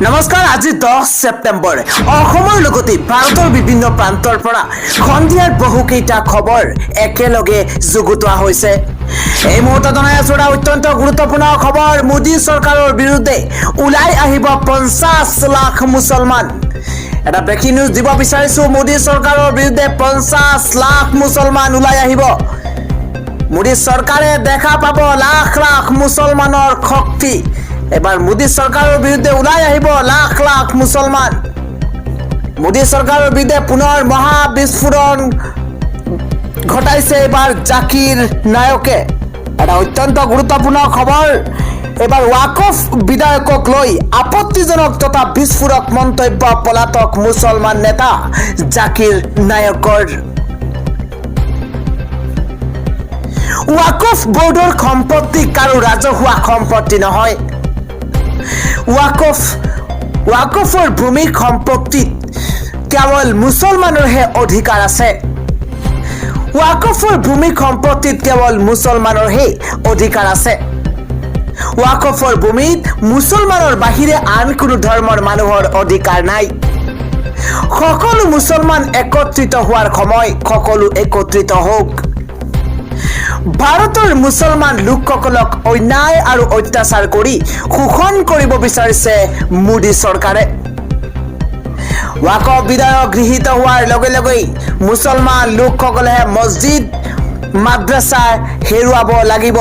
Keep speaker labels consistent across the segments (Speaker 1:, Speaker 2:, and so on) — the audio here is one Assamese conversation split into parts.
Speaker 1: নমস্কাৰ আজি 10 ছেপ্টেম্বৰ অসমৰ লগতে ভাৰতৰ বিভিন্ন প্ৰান্তৰ পৰা খন্দিয়াৰ বহুকেইটা খবৰ একেলগে যুগুতোৱা হৈছে। এই মুহূৰ্তত জনাই আছো এটা অত্যন্ত গুৰুত্বপূৰ্ণ খবৰ। মোদী চৰকাৰৰ বিৰুদ্ধে ওলাই আহিব 50 লাখ মুছলমান। এটা ব্ৰেকিং নিউজ দিব বিচাৰিছো। মোদী চৰকাৰৰ বিৰুদ্ধে 50 লাখ মুছলমান ওলাই আহিব। মোদী চৰকাৰে দেখা পাব লাখ লাখ মুছলমানৰ শক্তি। এবাৰ মোদী চৰকাৰৰ বিৰুদ্ধে ওলাই আহিব লাখ লাখ মুছলমান। মোদী চৰকাৰৰ বিৰুদ্ধে পুনৰ মহা বিস্ফোৰণ ঘটাইছে এবাৰ জাকিৰ নায়কে। এটা অত্যন্ত গুৰুত্বপূৰ্ণ খবৰ। এবাৰ ৱাকফ বিধায়কক লৈ আপত্তিজনক তথা বিস্ফোৰক মন্তব্য পলাতক মুছলমান নেতা জাকিৰ নায়কৰ। ৱাকফ বোৰ্ডৰ সম্পত্তি কাৰো ৰাজহুৱা সম্পত্তি নহয়। ৱাকফৰ ভূমি সম্পত্তিত কেৱল মুছলমানৰহে অধিকাৰ আছে। ৱাকফৰ ভূমি সম্পত্তিত কেৱল মুছলমানৰহে অধিকাৰ আছে। ৱাকফৰ ভূমিত মুছলমানৰ বাহিৰে আন কোনো ধৰ্মৰ মানুহৰ অধিকাৰ নাই। সকলো মুছলমান একত্ৰিত হোৱাৰ সময়, সকলো একত্ৰিত হওক। ভাৰতৰ মুছলমান লোকসকলক অন্যায় আৰু অত্যাচাৰ কৰি শোষণ কৰিব বিচাৰিছে মোদী চৰকাৰে। ৱাকফ বিধায়ক গৃহীত হোৱাৰ লগে লগেই মুছলমান লোকসকলেহে মছজিদ মাদ্ৰাছা হেৰুৱাব লাগিব।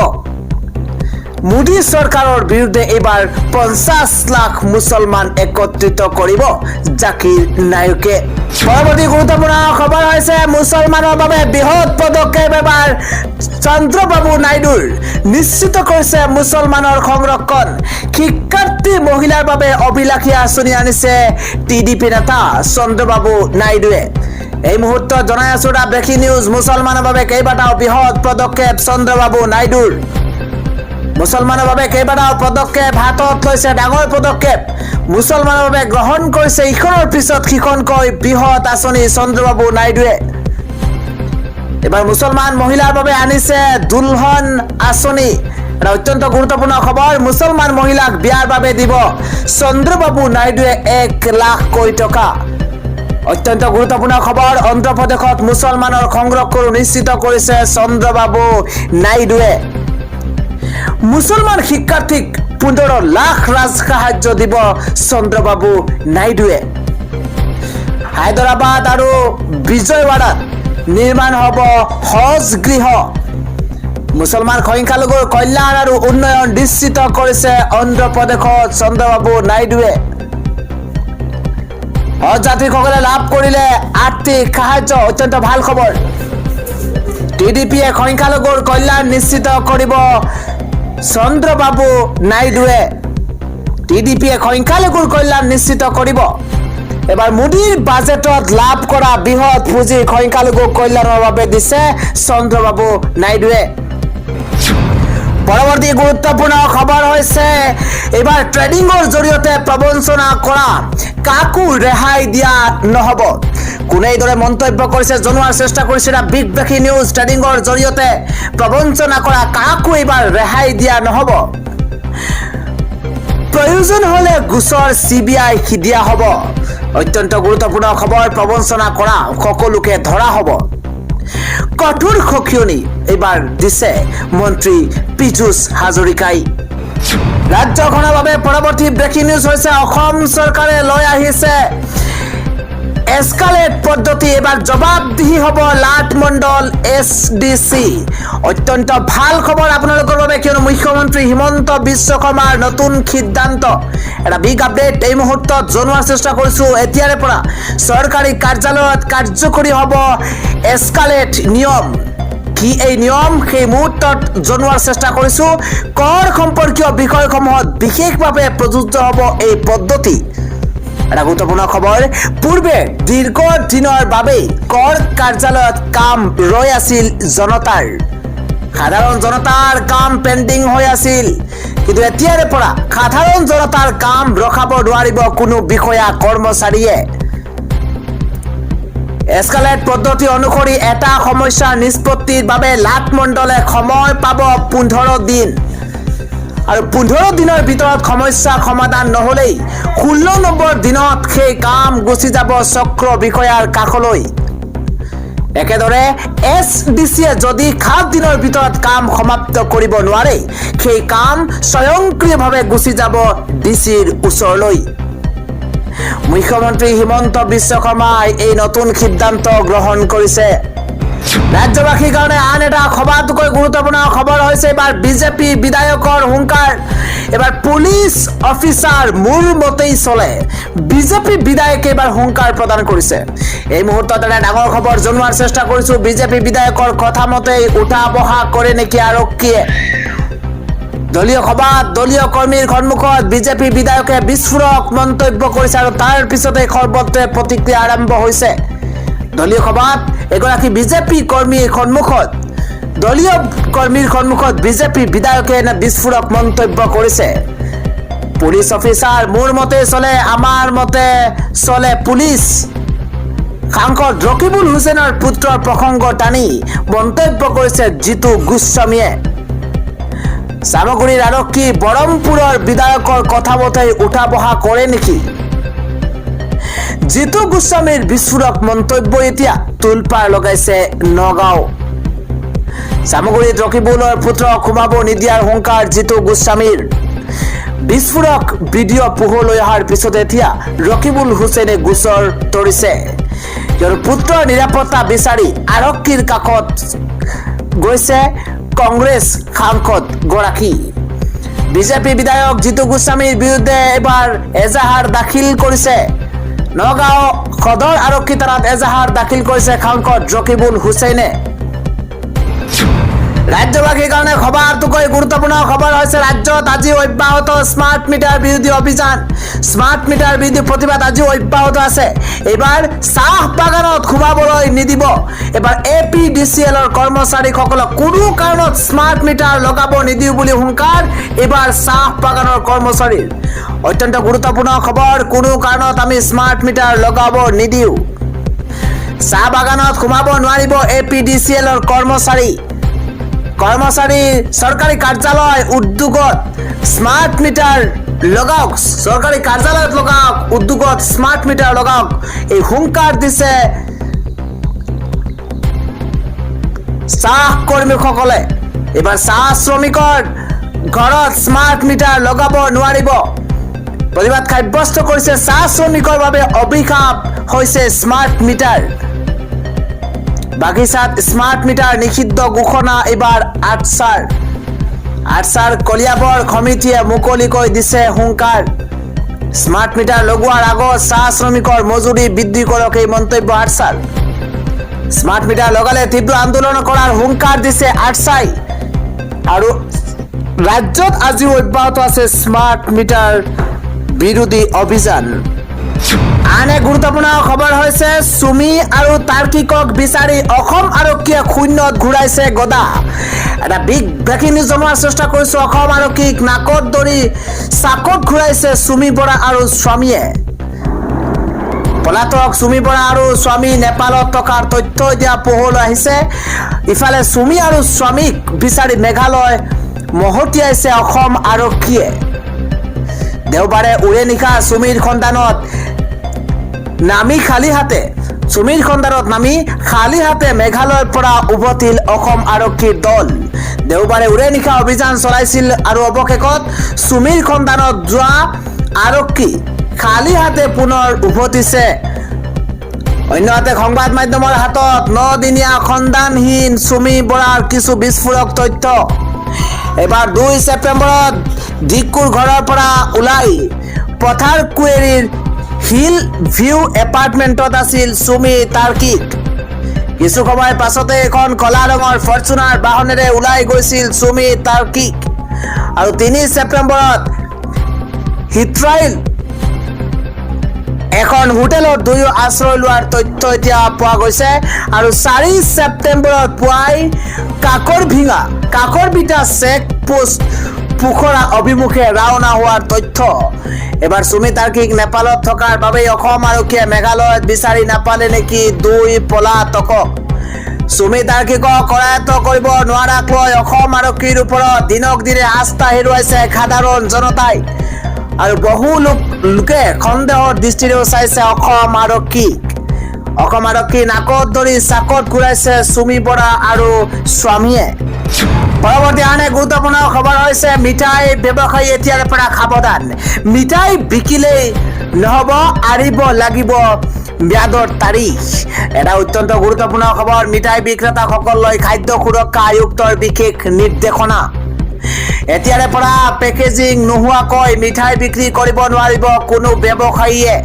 Speaker 1: মোদী চৰকাৰৰ বিৰুদ্ধে এইবাৰ 50 লাখ মুছলমান একত্ৰিত কৰিব জাকিৰ নায়কে। পৰৱৰ্তী গুৰুত্বপূৰ্ণ খবৰ হৈছে মুছলমানৰ বাবে বৃহৎ পদক্ষেপ এবাৰ চন্দ্ৰবাবু নাইডুৰ। নিশ্চিত কৰিছে মুছলমানৰ সংৰক্ষণ। শিক্ষাৰ্থী মহিলাৰ বাবে অভিলাষী আঁচনি আনিছে টিডিপি নেতা চন্দ্ৰবাবু নাইডুৱে। এই মুহূৰ্তত জনাই আছো এটা ব্ৰেকিং নিউজ। মুছলমানৰ বাবে কেইবাটাও বৃহৎ পদক্ষেপ চন্দ্ৰবাবু নাইডুৰ। মুছলমানৰ বাবে কেইবাটাও পদক্ষেপ হাতত লৈছে, ডাঙৰ পদক্ষেপ মুছলমানৰ বাবে গ্ৰহণ কৰিছে ইখনৰ পিছত সিখনকৈ বৃহৎ আঁচনি চন্দ্ৰবাবু নাইডুৱে। এবাৰ মুছলমান মহিলাৰ বাবে আনিছে দুলহন আঁচনি। এটা অত্যন্ত গুৰুত্বপূৰ্ণ খবৰ। মুছলমান মহিলাক বিয়াৰ বাবে দিব চন্দ্ৰবাবু নাইডুৱে 1 লাখ কোটি টকা। অত্যন্ত গুৰুত্বপূৰ্ণ খবৰ। অন্ধ্ৰপ্ৰদেশত মুছলমানৰ সংৰক্ষণ নিশ্চিত কৰিছে চন্দ্ৰবাবু নাইডুৱে। মুছলমান শিক্ষাৰ্থীক 15 লাখ ৰাজ সাহায্য দিব চন্দ্ৰবাবু নাইডুৱে। হায়দৰাবাদ আৰু বিজয়ৱাড়াত নিৰ্মাণ হ'ব হজ গৃহ। মুছলমান সংখ্যালঘুৰ কল্যাণ আৰু উন্নয়ন নিশ্চিত কৰিছে অন্ধ্ৰপ্ৰদেশত চন্দ্ৰবাবু নাইডুৱে। হজ যাত্ৰীসকলে লাভ কৰিলে আৰ্থিক সাহায্য। অত্যন্ত ভাল খবৰ। টিডিপিয়ে সংখ্যালঘুৰ কল্যাণ নিশ্চিত কৰিব চন্দ্ৰবাবু নাইডুৱে। টিডিপিয়ে সংখ্যালঘুৰ কল্যাণ নিশ্চিত কৰিব। এবাৰ মোদীৰ বাজেটত লাভ কৰা বৃহৎ পুঁজি সংখ্যালঘু কল্যাণৰ বাবে দিছে চন্দ্ৰবাবু নাইডুৱে। পৰৱৰ্তী গুৰুত্বপূৰ্ণ খবৰ হৈছে এইবাৰ ট্ৰেডিঙৰ জৰিয়তে প্ৰবঞ্চনা কৰা কাকো ৰেহাই দিয়া নহ'ব। কোনে এইদৰে মন্তব্য কৰিছে জনোৱাৰ চেষ্টা কৰিছে এটা বিগ ব্ৰেকিং নিউজ। ট্ৰেডিঙৰ জৰিয়তে প্ৰবঞ্চনা কৰা কাকো এইবাৰ ৰেহাই দিয়া নহ'ব। প্ৰয়োজন হ'লে গোচৰ CBI দিয়া হ'ব। অত্যন্ত গুৰুত্বপূৰ্ণ খবৰ। প্ৰবঞ্চনা কৰা সকলোকে ধৰা হ'ব। কঠোৰ সকিয়নি এইবাৰ দিছে মন্ত্ৰী পীযুষ হাজৰিকাই। ৰাজ্যখনৰ বাবে পৰৱৰ্তী ব্ৰেকিং নিউজ হৈছে অসম চৰকাৰে লৈ আহিছে এস্কালেট পদ্ধতি। এবাৰ জবাবদিহি হ'ব লাটমণ্ডল SDC। অত্যন্ত ভাল খবৰ আপোনালোকৰ বাবে, কিয়নো মুখ্যমন্ত্ৰী হিমন্ত বিশ্ব শৰ্মাৰ নতুন সিদ্ধান্ত। এটা বিগ আপডেট এই মুহূৰ্তত জনোৱাৰ চেষ্টা কৰিছো। এতিয়াৰে পৰা চৰকাৰী কাৰ্যালয়ত কাৰ্যকৰী হ'ব এস্কালেট নিয়ম। কি এই নিয়ম সেই মুহূৰ্তত জনোৱাৰ চেষ্টা কৰিছো। কৰ সম্পৰ্কীয় বিষয়সমূহত বিশেষভাৱে প্ৰযোজ্য হ'ব এই পদ্ধতি। এটা গুৰুত্বপূৰ্ণ খবৰ। পূৰ্বে দীৰ্ঘ দিনৰ বাবে কৰ কাৰ্যালয়ত কাম ৰৈ আছিল জনতাৰ। সাধাৰণ জনতাৰ কাম পেণ্ডিং হৈ আছিল, কিন্তু এতিয়াৰে পৰা সাধাৰণ জনতাৰ কাম ৰখাব নোৱাৰিব কোনো বিষয়া কৰ্মচাৰীয়ে। এস্কালেট পদ্ধতি অনুসৰি এটা সমস্যাৰ নিষ্পত্তিৰ বাবে লাটমণ্ডলে সময় পাব 15 দিন। আৰু 15 দিনৰ ভিতৰত সমস্যা সমাধান নহ'লেই 16 নম্বৰ দিনত সেই কাম গুচি যাব চক্ৰ বিষয়াৰ কাষলৈ। একেদৰে SDCয়ে যদি 7 দিনৰ ভিতৰত কাম সমাপ্ত কৰিব নোৱাৰে সেই কাম স্বয়ংক্ৰিয়ভাৱে গুচি যাব ডিচিৰ ওচৰলৈ। মুখ্যমন্ত্ৰী হিমন্ত বিশ্ব শৰ্মাই এই নতুন সিদ্ধান্ত গ্ৰহণ কৰিছে। ৰাজ্যবাসীৰ কাৰণে আন এটা সবাতোকৈ গুৰুত্বপূৰ্ণ খবৰ হৈছে এবাৰ বিজেপি বিধায়কৰ হুংকাৰ। এবাৰ পুলিচ অফিচাৰ মোৰ মতেই চলে। বিজেপি বিধায়কে এবাৰ হুংকাৰ প্ৰদান কৰিছে। এই মুহূৰ্তত এটা ডাঙৰ খবৰ জনোৱাৰ চেষ্টা কৰিছো। বিজেপি বিধায়কৰ কথা মতেই উঠা বহা কৰে নেকি আৰক্ষীয়ে? দলীয় সভাত দলীয় কৰ্মীৰ সন্মুখত বিজেপি বিধায়কে বিস্ফোৰক মন্তব্য কৰিছে আৰু তাৰ পিছতে সৰ্বত্ৰে প্ৰতিক্ৰিয়া আৰম্ভ হৈছে। দলীয় সভাত এগৰাকী বিজেপি কৰ্মীৰ সন্মুখত দলীয় কৰ্মীৰ সন্মুখত বিজেপি বিধায়কে এনে বিস্ফোৰক মন্তব্য কৰিছে। পুলিচ অফিচাৰ মোৰ মতে চলে, আমাৰ মতে চলে পুলিচ। সাংসদ ৰকিবুল হুছেইনৰ পুত্ৰৰ প্ৰসংগ টানি মন্তব্য কৰিছে জিতু গোস্বামীয়ে। চামগুৰিৰ আৰক্ষী বৰমপুৰৰ বিধায়কৰ কথা মতেই উঠা বহা কৰে নেকি? জিতু গোস্বামীৰ বিস্ফোৰক মন্তব্য এতিয়া তোলপাৰ লগাইছে নগাঁও। চামগুৰিত ৰকিবুলৰ পুত্ৰক সোমাব নিদিয়াৰ হুংকাৰ জিতু গোস্বামীৰ। বিস্ফোৰক ভিডিঅ' পোহৰলৈ অহাৰ পিছত এতিয়া ৰকিবুল হুছেইনে গোচৰ তৰিছে। তেওঁৰ পুত্ৰৰ নিৰাপত্তা বিচাৰি আৰক্ষীৰ কাষত গৈছে কংগ্ৰেছ সাংসদ গৰাকী। বিজেপি বিধায়ক জিতু গোস্বামীৰ বিৰুদ্ধে এবাৰ এজাহাৰ দাখিল কৰিছে। নগাঁও সদৰ আৰক্ষী থানাত এজাহাৰ দাখিল কৰিছে সাংসদ ৰকিবুল হুছেইনে। ৰাজ্যবাসীৰ কাৰণে সবাতোকৈ গুৰুত্বপূৰ্ণ খবৰ হৈছে ৰাজ্যত আজি অব্যাহত স্মাৰ্ট মিটাৰ বিৰোধী অভিযান। স্মাৰ্ট মিটাৰ বিৰোধী প্ৰতিবাদ আজি অব্যাহত আছে। এইবাৰ চাহ বাগানত সোমাবলৈ নিদিব। এবাৰ APDCLৰ কৰ্মচাৰীসকলক কোনো কাৰণত স্মাৰ্ট মিটাৰ লগাব নিদিওঁ বুলি হুংকাৰ এইবাৰ চাহ বাগানৰ কৰ্মচাৰীৰ। অত্যন্ত গুৰুত্বপূৰ্ণ খবৰ, কোনো কাৰণত আমি স্মাৰ্ট মিটাৰ লগাব নিদিওঁ। চাহ বাগানত সোমাব নোৱাৰিব APDCLৰ কৰ্মচাৰী। চৰকাৰী কাৰ্যালয় উদ্যোগত স্মাৰ্ট মিটাৰ লগাওক, চৰকাৰী কাৰ্যালয়ত লগাওক, উদ্যোগত স্মাৰ্ট মিটাৰ লগাওক, এই হুংকাৰ দিছে চাহ কৰ্মীসকলে। এবাৰ চাহ শ্ৰমিকৰ ঘৰত স্মাৰ্ট মিটাৰ লগাব নোৱাৰিব। প্ৰতিবাদ সাব্যস্ত কৰিছে চাহ শ্ৰমিকৰ বাবে অভিশাপ হৈছে স্মাৰ্ট মিটাৰ। বাগিচাত স্মাৰ্ট মিটাৰ নিষিদ্ধ ঘোষণা এবাৰ আটছাৰ কলিয়াবৰ সমিতিয়ে মুকলিকৈ দিছে হুংকাৰ। স্মাৰ্ট মিটাৰ লগোৱাৰ আগত চাহ শ্ৰমিকৰ মজুৰি বৃদ্ধি কৰক এই মন্তব্য আটছাৰ। স্মাৰ্ট মিটাৰ লগালে তীব্ৰ আন্দোলন কৰাৰ হুংকাৰ দিছে আটছাই। আৰু ৰাজ্যত আজিও অব্যাহত আছে স্মাৰ্ট মিটাৰ বিৰোধী অভিযান। আন এক গুৰুত্বপূৰ্ণ খবৰ হৈছে চুমি আৰু তাৰ্কিকক বিচাৰি অসম আৰক্ষীয়ে শূন্যত ঘূৰাইছে গদা। এটা বিগ ব্ৰেকিং নিউজ জনোৱাৰ চেষ্টা কৰিছো। অসম আৰক্ষীক নাকত ধৰি চাকত ঘূৰাইছে চুমি বৰা আৰু স্বামীয়ে। পলাতক চুমি বৰা আৰু স্বামী নেপালত থকাৰ তথ্য এতিয়া পোহৰলৈ আহিছে। ইফালে চুমি আৰু স্বামীক বিচাৰি মেঘালয় মহতিয়াইছে অসম আৰক্ষীয়ে। দেওবাৰে উৰে নিশা চুমিৰ সন্ধানত নামি খালী হাতে মেঘালয়ৰ পৰা উভতিল অসম আৰক্ষীৰ দল। দেওবাৰে উৰে নিশা অভিযান চলাইছিল আৰু অৱশেষত চুমিৰ সন্ধানত যোৱা আৰক্ষী খালী হাতে পুনৰ উভতিছে। অন্যহাতে সংবাদ মাধ্যমৰ হাতত 9 দিনীয়া সন্ধানহীন চুমি বৰাৰ কিছু বিস্ফোৰক তথ্য। এবাৰ 2 ছেপ্টেম্বৰত দিকুৰ ঘৰৰ পৰা ওলাই পথাৰকুৱেৰীৰ হিল ভিউ এপাৰ্টমেণ্টত আছিল চুমি তাৰ্কিক। কিছু সময় পাছতে এখন কলা ৰঙৰ ফৰ্চুনাৰ বাহনেৰে ওলাই গৈছিল চুমি তাৰ্কিক। আৰু 3 ছেপ্টেম্বৰত হিথ্ৰাইল এখন হোটেলত দুয়ো আশ্ৰয় লোৱাৰ তথ্য এতিয়া পোৱা গৈছে। আৰু 4 ছেপ্টেম্বৰত পুৱাই কাকৰবিটা চেক পোষ্ট পোখৰা অভিমুখে ৰাওনা হোৱাৰ তথ্য। এবাৰ চুমি তাৰ্কিক নেপালত থকাৰ বাবে অসম আৰক্ষীয়ে মেঘালয়ত বিচাৰি নাপালে নেকি 2 পলাতকক? সুমিত আৰক্ষীকক কৰায়ত্ব কৰিব নোৱাৰাক লৈ অসম আৰক্ষীৰ ওপৰত দিনক দিনে আস্থা হেৰুৱাইছে সাধাৰণ জনতাই আৰু বহু লোকে সন্দেহৰ দৃষ্টিৰেও চাইছে অসম আৰক্ষীক। অসম আৰক্ষী নাকত ধৰি চাকত ঘূৰাইছে সুমি বৰা আৰু স্বামীয়ে। পৰৱৰ্তী আন এক গুৰুত্বপূৰ্ণ খবৰ হৈছে মিঠাই ব্যৱসায়ী এতিয়াৰ পৰা সাৱধান। মিঠাই বিকিলেই নহ'ব, আৰিব লাগিব ম্যাদৰ তাৰিখ। এটা অত্যন্ত গুৰুত্বপূৰ্ণ খবৰ। মিঠাই বিক্ৰেতাসকললৈ খাদ্য সুৰক্ষা আয়ুক্তৰ বিশেষ নিৰ্দেশনা। এতিয়াৰে পৰা পেকেজিং নোহোৱাকৈ মিঠাই বিক্ৰী কৰিব নোৱাৰিব কোনো ব্যৱসায়ীয়ে।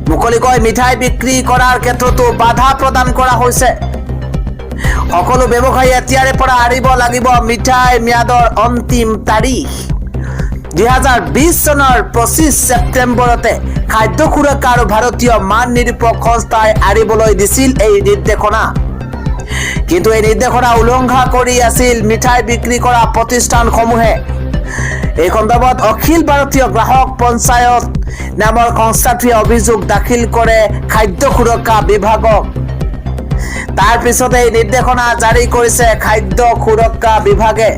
Speaker 1: মুকলিকৈ মিঠাই বিক্ৰী কৰাৰ ক্ষেত্ৰতো বাধা প্ৰদান কৰা হৈছে। সকলো ব্যৱসায়ী এতিয়াৰে পৰা আৰিব লাগিব মিঠাই ম্যাদৰ অন্তিম তাৰিখ। 2020 চনৰ 25 ছেপ্টেম্বৰতে খাদ্য সুৰক্ষা আৰু ভাৰতীয় মান নিৰূপক সংস্থাই আৰিবলৈ দিছিল এই নিৰ্দেশনা। কিন্তু এই নিৰ্দেশনা উলংঘা কৰি আছিল মিঠাই বিক্ৰী কৰা প্ৰতিষ্ঠানসমূহে। এই সন্দৰ্ভত অখিল ভাৰতীয় গ্ৰাহক পঞ্চায়ত নামৰ সংস্থাটোৱে অভিযোগ দাখিল কৰে খাদ্য সুৰক্ষা বিভাগক। তাৰ পিছতে এই নিৰ্দেশনা জাৰি কৰিছে খাদ্য সুৰক্ষা বিভাগে।